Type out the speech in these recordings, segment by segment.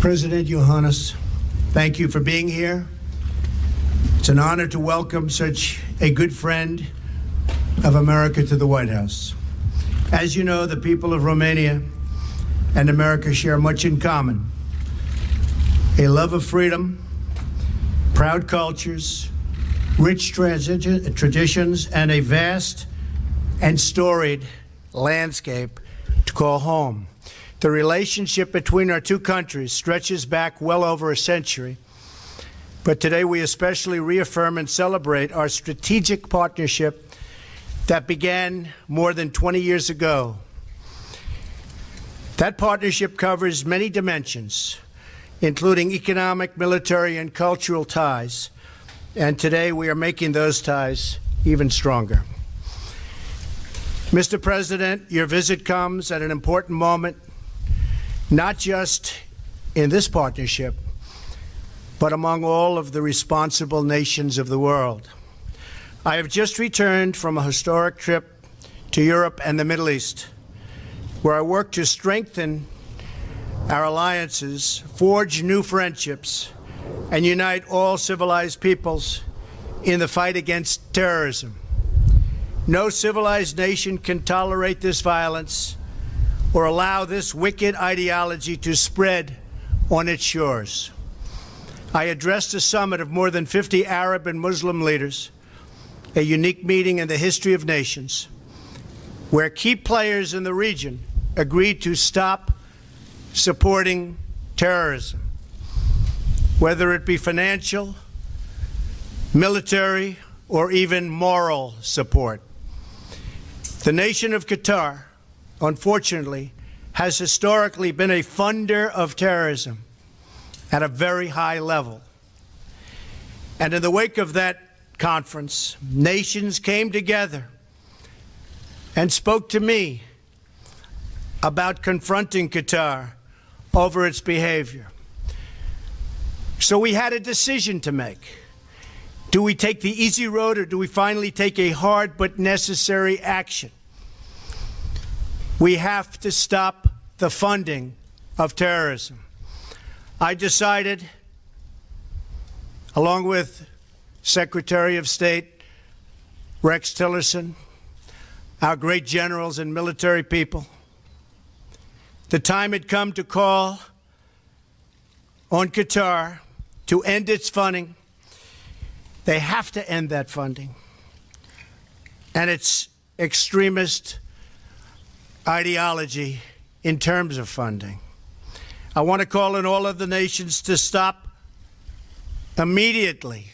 President Iohannis, thank you for being here. It's an honor to welcome such a good friend of America to the White House. As you know, the people of Romania and America share much in common: a love of freedom, proud cultures, rich traditions, and a vast and storied landscape to call home. The relationship between our two countries stretches back well over a century, but today we especially reaffirm and celebrate our strategic partnership that began more than 20 years ago. That partnership covers many dimensions, including economic, military, and cultural ties, and today we are making those ties even stronger. Mr. President, your visit comes at an important moment, not just in this partnership, but among all of the responsible nations of the world. I have just returned from a historic trip to Europe and the Middle East, where I worked to strengthen our alliances, forge new friendships, and unite all civilized peoples in the fight against terrorism. No civilized nation can tolerate this violence or allow this wicked ideology to spread on its shores. I addressed a summit of more than 50 Arab and Muslim leaders, a unique meeting in the history of nations, where key players in the region agreed to stop supporting terrorism, whether it be financial, military, or even moral support. The nation of Qatar, unfortunately, has historically been a funder of terrorism at a very high level. And in the wake of that conference, nations came together and spoke to me about confronting Qatar over its behavior. So we had a decision to make. Do we take the easy road, or do we finally take a hard but necessary action? We have to stop the funding of terrorism. I decided, along with Secretary of State Rex Tillerson, our great generals and military people, the time had come to call on Qatar to end its funding. They have to end that funding and its extremist ideology in terms of funding. I want to call on all of the nations to stop immediately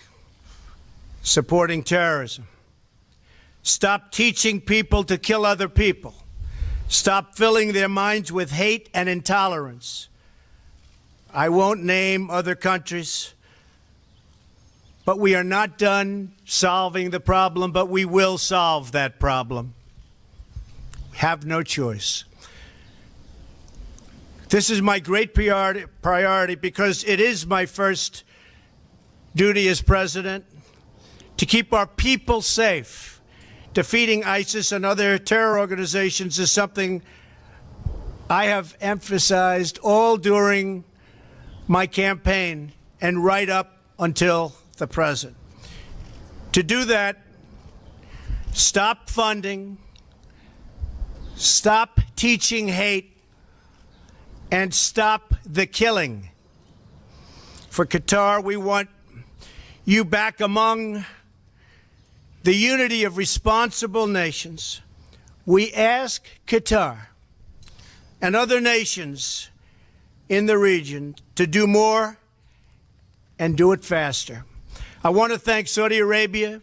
supporting terrorism. Stop teaching people to kill other people. Stop filling their minds with hate and intolerance. I won't name other countries, but we are not done solving the problem, but we will solve that problem. We have no choice. This is my great priority because it is my first duty as president to keep our people safe. Defeating ISIS and other terror organizations is something I have emphasized all during my campaign and right up until the present. To do that, stop funding, stop teaching hate, and stop the killing. For Qatar, we want you back among the unity of responsible nations. We ask Qatar and other nations in the region to do more and do it faster. I want to thank Saudi Arabia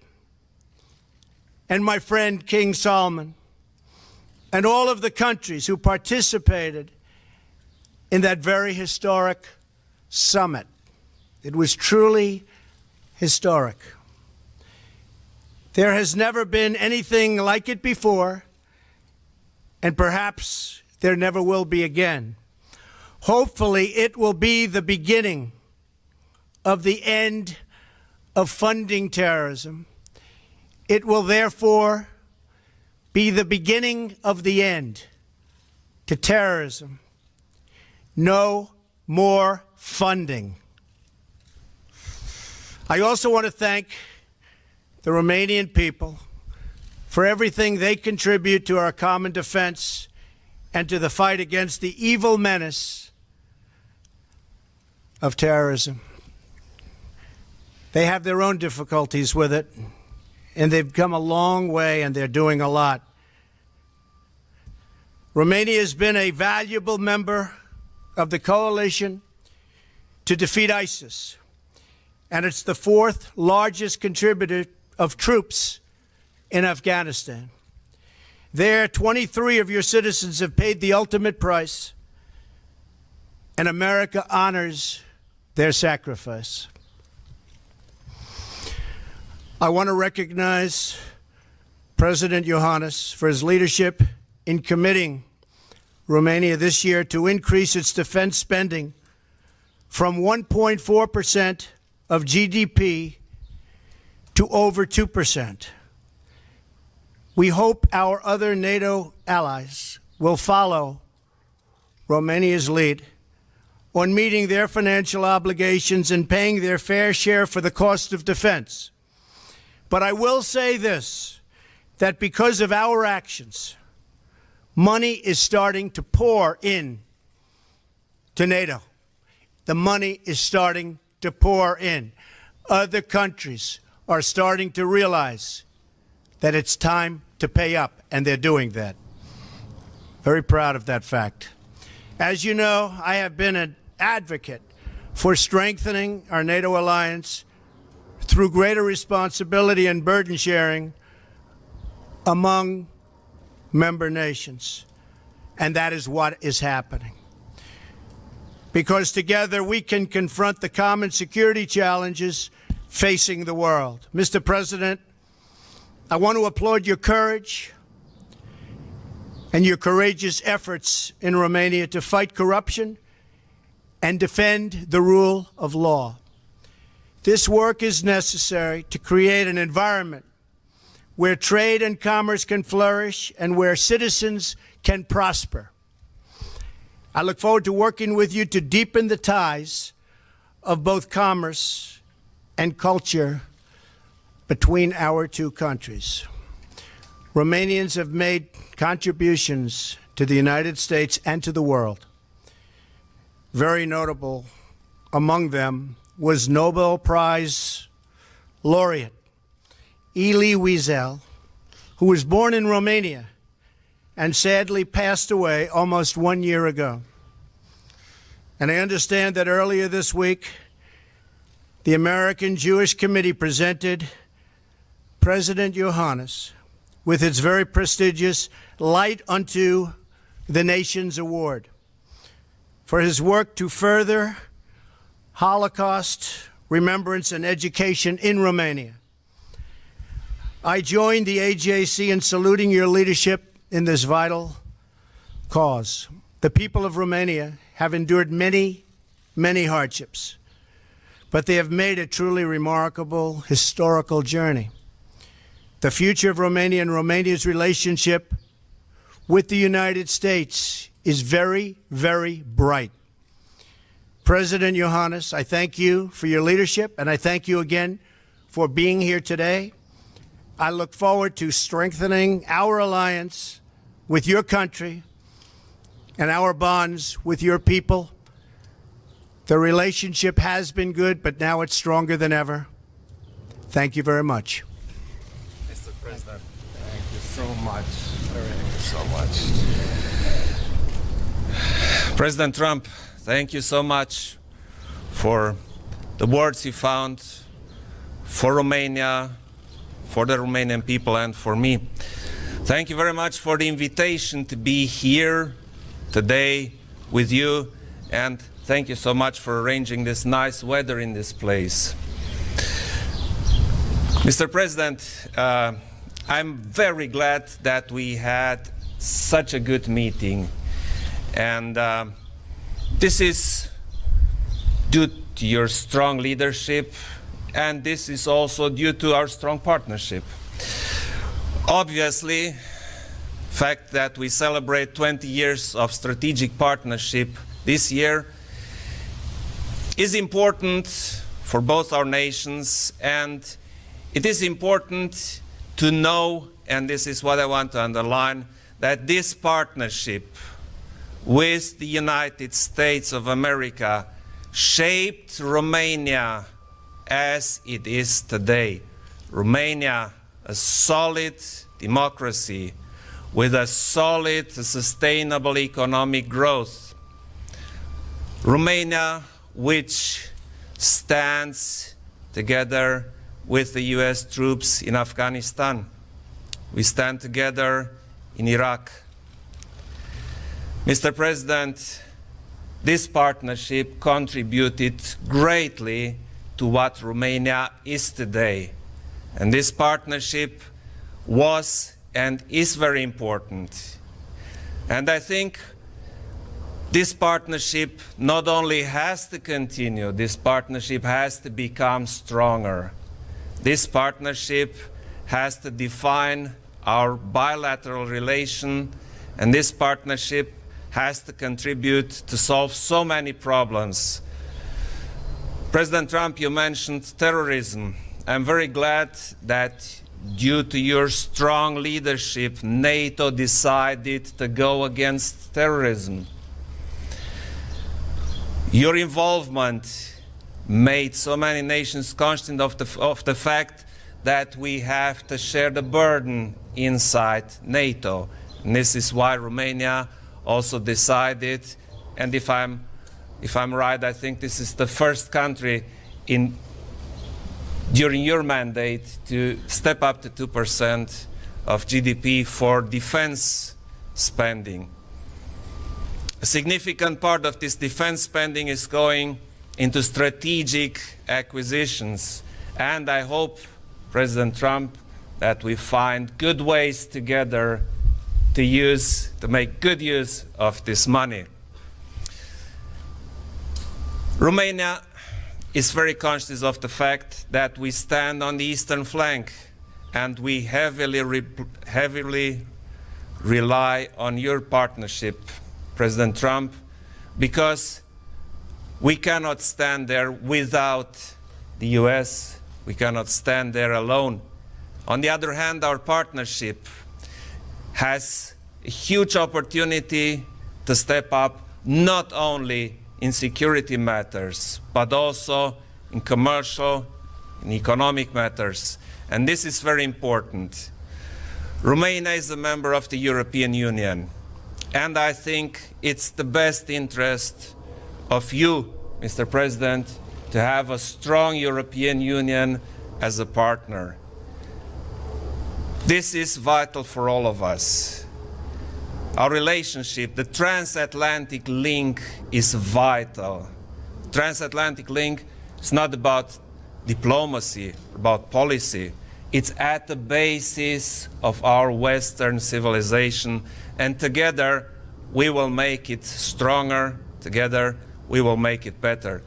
and my friend King Salman and all of the countries who participated in that very historic summit. It was truly historic. There has never been anything like it before, and perhaps there never will be again. Hopefully, it will be the beginning of the end of funding terrorism. It will therefore be the beginning of the end to terrorism. No more funding. I also want to thank the Romanian people for everything they contribute to our common defense and to the fight against the evil menace of terrorism. They have their own difficulties with it, and they've come a long way, and they're doing a lot. Romania has been a valuable member of the coalition to defeat ISIS, and it's the fourth largest contributor of troops in Afghanistan. There, 23 of your citizens have paid the ultimate price, and America honors their sacrifice. I want to recognize President Iohannis for his leadership in committing Romania this year to increase its defense spending from 1.4% of GDP to over 2%. We hope our other NATO allies will follow Romania's lead on meeting their financial obligations and paying their fair share for the cost of defense. But I will say this, that because of our actions, money is starting to pour in to NATO. The money is starting to pour in. Other countries are starting to realize that it's time to pay up, and they're doing that. Very proud of that fact. As you know, I have been an advocate for strengthening our NATO alliance through greater responsibility and burden sharing among member nations. And that is what is happening. Because together we can confront the common security challenges facing the world. Mr. President, I want to applaud your courage and your courageous efforts in Romania to fight corruption and defend the rule of law. This work is necessary to create an environment where trade and commerce can flourish and where citizens can prosper. I look forward to working with you to deepen the ties of both commerce and culture between our two countries. Romanians have made contributions to the United States and to the world. Very notable among them was Nobel Prize laureate Elie Wiesel, who was born in Romania and sadly passed away almost 1 year ago. And I understand that earlier this week, the American Jewish Committee presented President Iohannis with its very prestigious Light Unto the Nations Award for his work to further Holocaust remembrance and education in Romania. I join the AJC in saluting your leadership in this vital cause. The people of Romania have endured many, many hardships, but they have made a truly remarkable historical journey. The future of Romania and Romania's relationship with the United States is very, very bright. President Iohannis, I thank you for your leadership, and I thank you again for being here today. I look forward to strengthening our alliance with your country and our bonds with your people. The relationship has been good, but now it's stronger than ever. Thank you very much. Mr. President, thank you so much. Thank you so much. President Trump, thank you so much for the words you found for Romania, for the Romanian people, and for me. Thank you very much for the invitation to be here today with you, and thank you so much for arranging this nice weather in this place. Mr. President, I'm very glad that we had such a good meeting, and this is due to your strong leadership, and this is also due to our strong partnership. Obviously, the fact that we celebrate 20 years of strategic partnership this year is important for both our nations, and it is important to know, and this is what I want to underline, that this partnership with the United States of America shaped Romania as it is today. Romania, a solid democracy with a solid, sustainable economic growth. Romania, which stands together with the US troops in Afghanistan. We stand together in Iraq. Mr. President, this partnership contributed greatly to what Romania is today. And this partnership was and is very important. And I think this partnership not only has to continue, this partnership has to become stronger. This partnership has to define our bilateral relation, and this partnership has to contribute to solve so many problems. President Trump, you mentioned terrorism. I'm very glad that due to your strong leadership, NATO decided to go against terrorism. Your involvement made so many nations conscious of the fact that we have to share the burden inside NATO. And this is why Romania also decided, and if I'm right, I think this is the first country during your mandate to step up to 2% of GDP for defense spending. A significant part of this defense spending is going into strategic acquisitions, and I hope, President Trump, that we find good ways together to make good use of this money. Romania is very conscious of the fact that we stand on the eastern flank, and we heavily rely on your partnership, President Trump, because we cannot stand there without the US. We cannot stand there alone. On the other hand, our partnership has a huge opportunity to step up not only in security matters, but also in commercial and economic matters. And this is very important. Romania is a member of the European Union, and I think it's the best interest of you, Mr. President, to have a strong European Union as a partner. This is vital for all of us. Our relationship, the transatlantic link, is vital. Transatlantic link is not about diplomacy, about policy. It's at the basis of our Western civilization, and together we will make it stronger. Together we will make it better.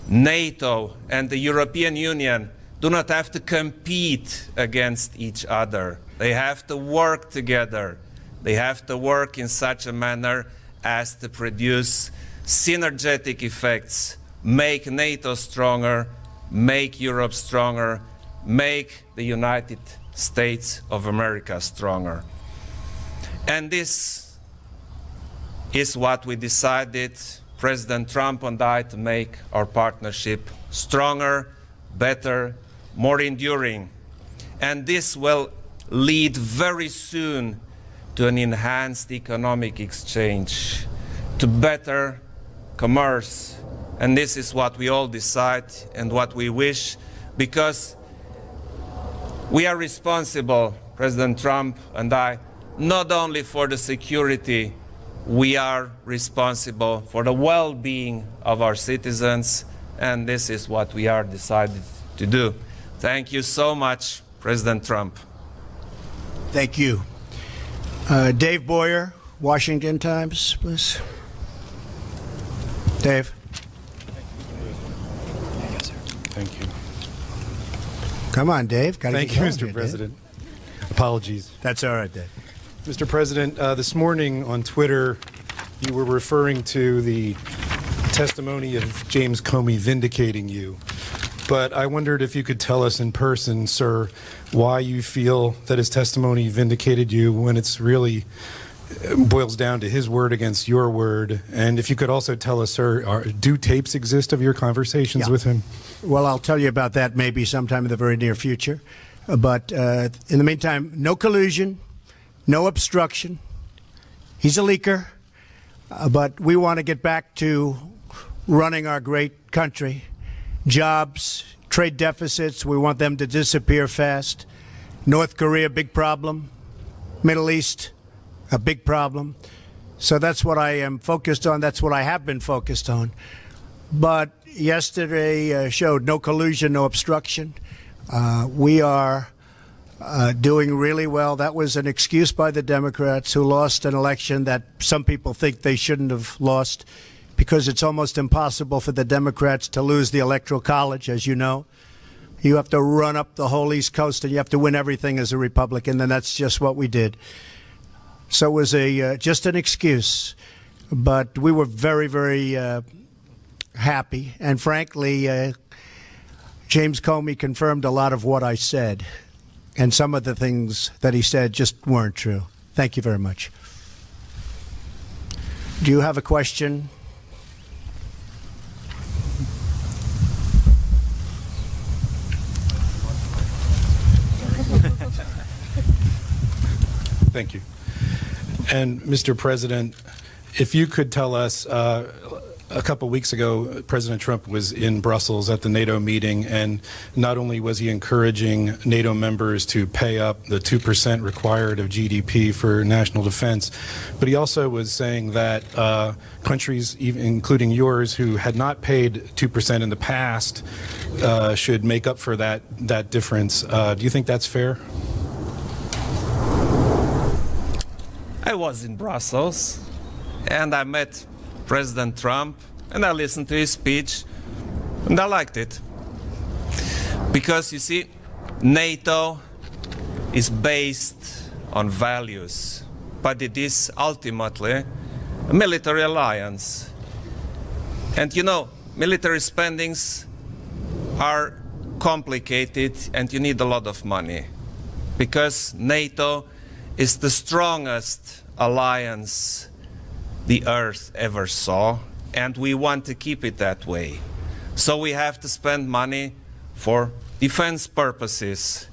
NATO and the European Union do not have to compete against each other. They have to work together. They have to work in such a manner as to produce synergetic effects, make NATO stronger, make Europe stronger, make the United States of America stronger. And this is what we decided, President Trump and I, to make our partnership stronger, better, more enduring. And this will lead very soon to an enhanced economic exchange, to better commerce. And this is what we all decide and what we wish, because we are responsible, President Trump and I, not only for the security, we are responsible for the well-being of our citizens, and this is what we are decided to do. Thank you so much, President Trump. Thank you. Dave Boyer, Washington Times, please. Dave. Thank you. Come on, Dave. Thank you, Mr. President. Apologies. That's all right, Dave. Mr. President, this morning on Twitter, you were referring to the testimony of James Comey vindicating you. But I wondered if you could tell us in person, sir, why you feel that his testimony vindicated you when it's really boils down to his word against your word. And if you could also tell us, sir, do tapes exist of your conversations with him? Well, I'll tell you about that maybe sometime in the very near future. But in the meantime, no collusion, no obstruction. He's a leaker. But we want to get back to running our great country. Jobs, trade deficits, we want them to disappear fast. North Korea, big problem. Middle East, a big problem. So that's what I am focused on. That's what I have been focused on. But yesterday showed no collusion, no obstruction. We are doing really well. That was an excuse by the Democrats who lost an election that some people think they shouldn't have lost, because it's almost impossible for the Democrats to lose the Electoral College, as you know. You have to run up the whole East Coast and you have to win everything as a Republican, and that's just what we did. So it was just an excuse. But we were very, very happy. And frankly, James Comey confirmed a lot of what I said. And some of the things that he said just weren't true. Thank you very much. Do you have a question? Thank you. And Mr. President, if you could tell us, a couple weeks ago, President Trump was in Brussels at the NATO meeting, and not only was he encouraging NATO members to pay up the 2% required of GDP for national defense, but he also was saying that countries, including yours, who had not paid 2% in the past, should make up for that difference. Do you think that's fair? I was in Brussels and I met President Trump and I listened to his speech and I liked it. Because you see, NATO is based on values, but it is ultimately a military alliance. And you know, military spendings are complicated and you need a lot of money, because NATO is the strongest alliance the earth ever saw, and we want to keep it that way. So we have to spend money for defense purposes.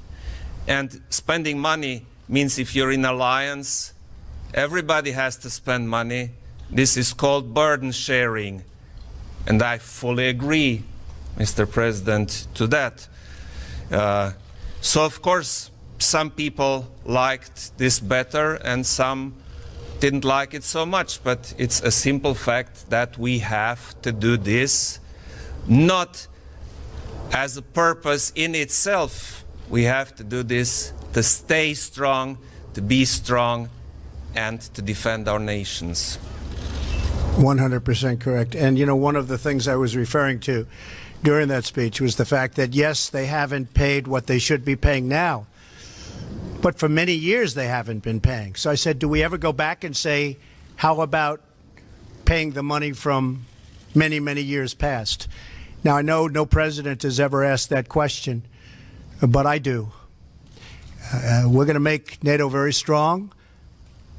And spending money means if you're in alliance, everybody has to spend money. This is called burden sharing. And I fully agree, Mr. President, to that. So of course, some people liked this better and some didn't like it so much, but it's a simple fact that we have to do this, not as a purpose in itself. We have to do this to stay strong, to be strong, and to defend our nations. 100% correct. And you know, one of the things I was referring to during that speech was the fact that, yes, they haven't paid what they should be paying now, but for many years they haven't been paying. So I said, do we ever go back and say, how about paying the money from many, many years past? Now, I know no president has ever asked that question, but I do. We're going to make NATO very strong.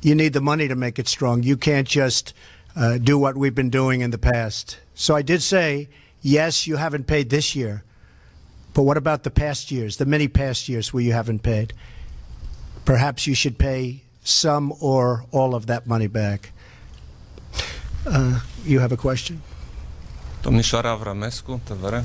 You need the money to make it strong. You can't just do what we've been doing in the past. So I did say, yes, you haven't paid this year, but what about the past years, the many past years where you haven't paid? Perhaps you should pay some or all of that money back. You have a question? Domnișoara Avramescu, TVR.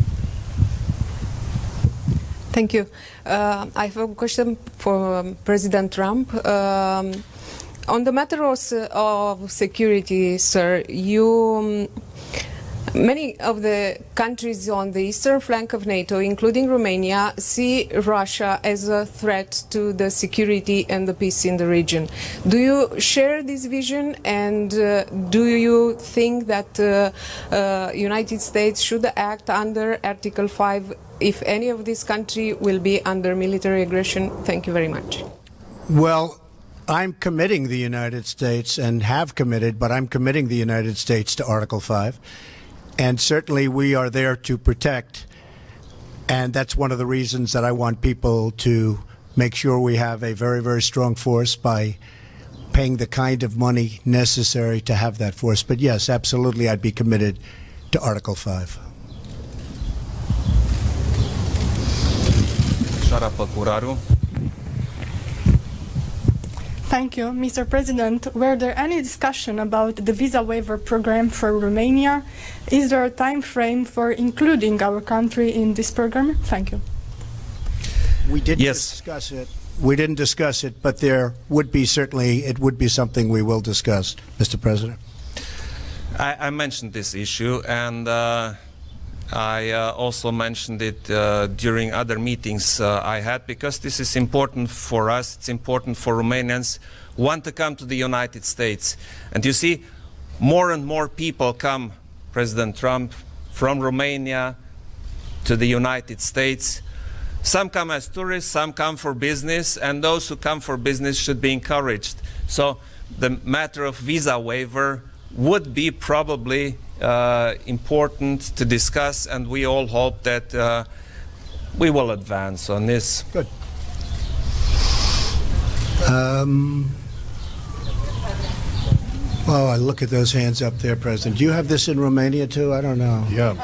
Thank you. I have a question for President Trump. On the matter of security, sir, many of the countries on the eastern flank of NATO, including Romania, see Russia as a threat to the security and the peace in the region. Do you share this vision, and do you think that United States should act under Article 5 if any of this country will be under military aggression? Thank you very much. Well, I'm committing the United States, and have committed, but I'm committing the United States to Article 5. And certainly we are there to protect. And that's one of the reasons that I want people to make sure we have a very, very strong force by paying the kind of money necessary to have that force. But yes, absolutely, I'd be committed to Article 5. Thank you, Mr. President. Were there any discussion about the visa waiver program for Romania? Is there a time frame for including our country in this program? Thank you. We didn't Yes. discuss it. We didn't discuss it, but there would be certainly, it would be something we will discuss, Mr. President. I mentioned this issue, and I also mentioned it during other meetings I had, because this is important for us, it's important for Romanians who want to come to the United States. And you see, more and more people come, President Trump, from Romania to the United States. Some come as tourists, some come for business, and those who come for business should be encouraged. So the matter of visa waiver would be probably important to discuss, and we all hope that we will advance on this. Good. Oh, I look at those hands up there, President. Do you have this in Romania too? I don't know. Yeah,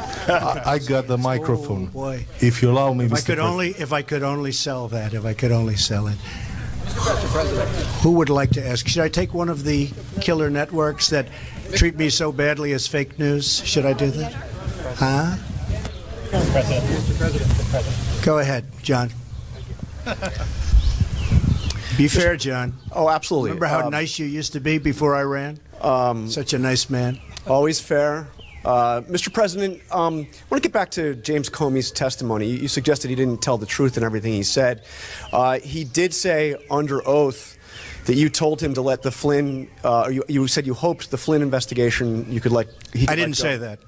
I got the microphone. Oh, boy. If you allow me, If I Mr. could only, if I could only sell that, if I could only sell it. Who would like to ask? Should I take one of the killer networks that treat me so badly as fake news? Should I do that? Huh? Go ahead, John. Be fair, John. Oh, absolutely. Remember how nice you used to be before I ran? Such a nice man. Always fair. Mr. President, I want to get back to James Comey's testimony. You suggested he didn't tell the truth in everything he said. He did say under oath that you told him to let the Flynn, you said you hoped the Flynn investigation you could let. I didn't say that.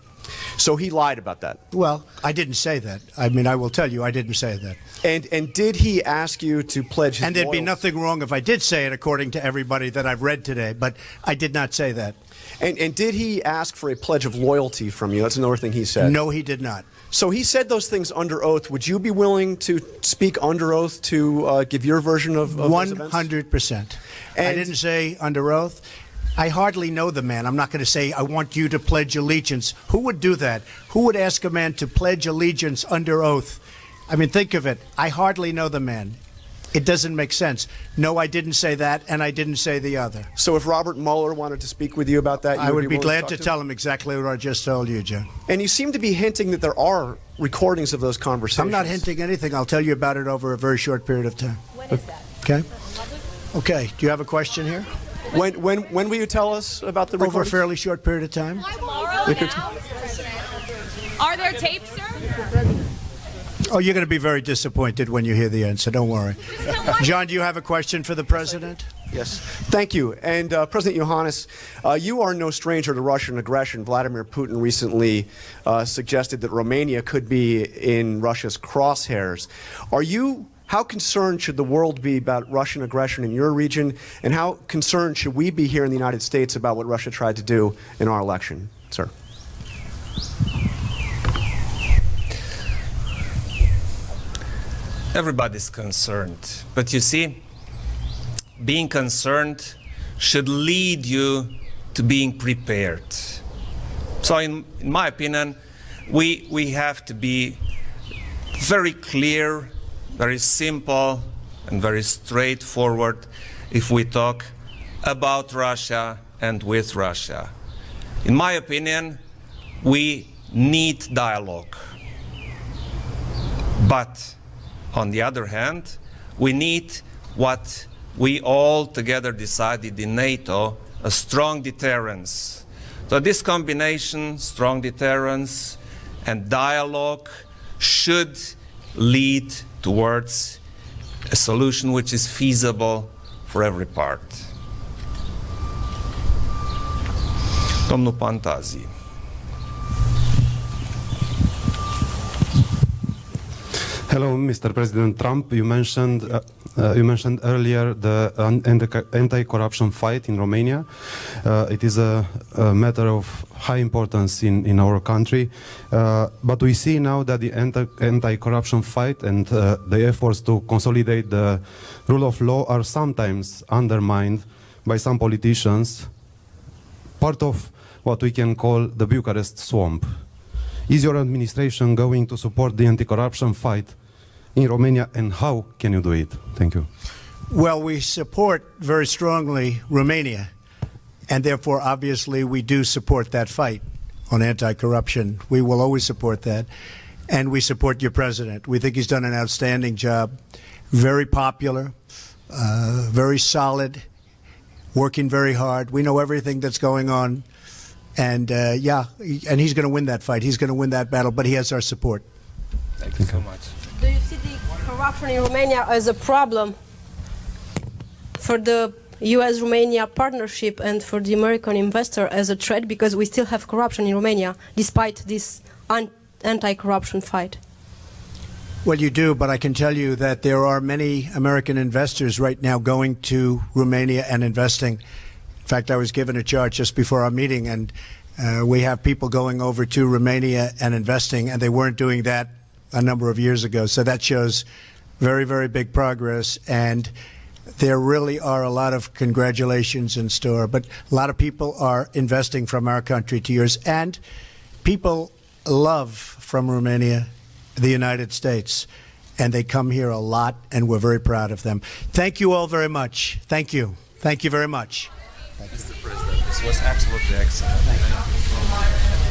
So he lied about that. Well, I didn't say that. I mean, I will tell you, I didn't say that. And did he ask you to pledge his And there'd be loyalty? nothing wrong if I did say it, according to everybody that I've read today, but I did not say that. And did he ask for a pledge of loyalty from you? That's another thing he said. No, he did not. So he said those things under oath. Would you be willing to speak under oath to give your version of those events? 100%. I And- didn't say under oath. I hardly know the man. I'm not going to say, I want you to pledge allegiance. Who would do that? Who would ask a man to pledge allegiance under oath? I mean, think of it. I hardly know the man. It doesn't make sense. No, I didn't say that, and I didn't say the other. So if Robert Mueller wanted to speak with you about that, I would be willing glad talk to him? tell him exactly what I just told you, John. And you seem to be hinting that there are recordings of those conversations. I'm not hinting anything. I'll tell you about it over a very short period of time. When is that? Okay? Okay. Do you have a question here? When will you tell us about the Over a recordings? fairly short period of time. Tomorrow now? Are there tapes, sir? Oh, you're going to be very disappointed when you hear the answer. Don't worry. John, do you have a question for the president? Yes. Thank you. And President Iohannis, you are no stranger to Russian aggression. Vladimir Putin recently suggested that Romania could be in Russia's crosshairs. How concerned should the world be about Russian aggression in your region, and how concerned should we be here in the United States about what Russia tried to do in our election, sir? Everybody's concerned, but you see, being concerned should lead you to being prepared. So in my opinion, we have to be very clear, very simple, and very straightforward if we talk about Russia and with Russia. In my opinion, we need dialogue. But on the other hand, we need what we all together decided in NATO, a strong deterrence. So this combination, strong deterrence and dialogue, should lead towards a solution which is feasible for every part. Domnul Pantazi. Hello, Mr. President Trump. You mentioned earlier the anti-corruption fight in Romania. It is a matter of high importance in our country. But we see now that the anti-corruption fight and the efforts to consolidate the rule of law are sometimes undermined by some politicians, part of what we can call the Bucharest swamp. Is your administration going to support the anti-corruption fight in Romania, and how can you do it? Thank you. Well, we support very strongly Romania, and therefore, obviously, we do support that fight on anti-corruption. We will always support that, and we support your president. We think he's done an outstanding job, very popular, very solid, working very hard. We know everything that's going on. And and he's going to win that fight. He's going to win that battle, but he has our support. Thank you so much. Do you see the corruption in Romania as a problem for the US-Romania partnership and for the American investor as a threat, because we still have corruption in Romania despite this anti-corruption fight? Well, you do, but I can tell you that there are many American investors right now going to Romania and investing. In fact, I was given a chart just before our meeting, and we have people going over to Romania and investing, and they weren't doing that a number of years ago. So that shows very, very big progress, and there really are a lot of congratulations in store. But a lot of people are investing from our country to yours, and people love from Romania the United States, and they come here a lot, and we're very proud of them. Thank you all very much. Thank you. Thank you very much. Mr. President, this was absolutely excellent. Thank you so much.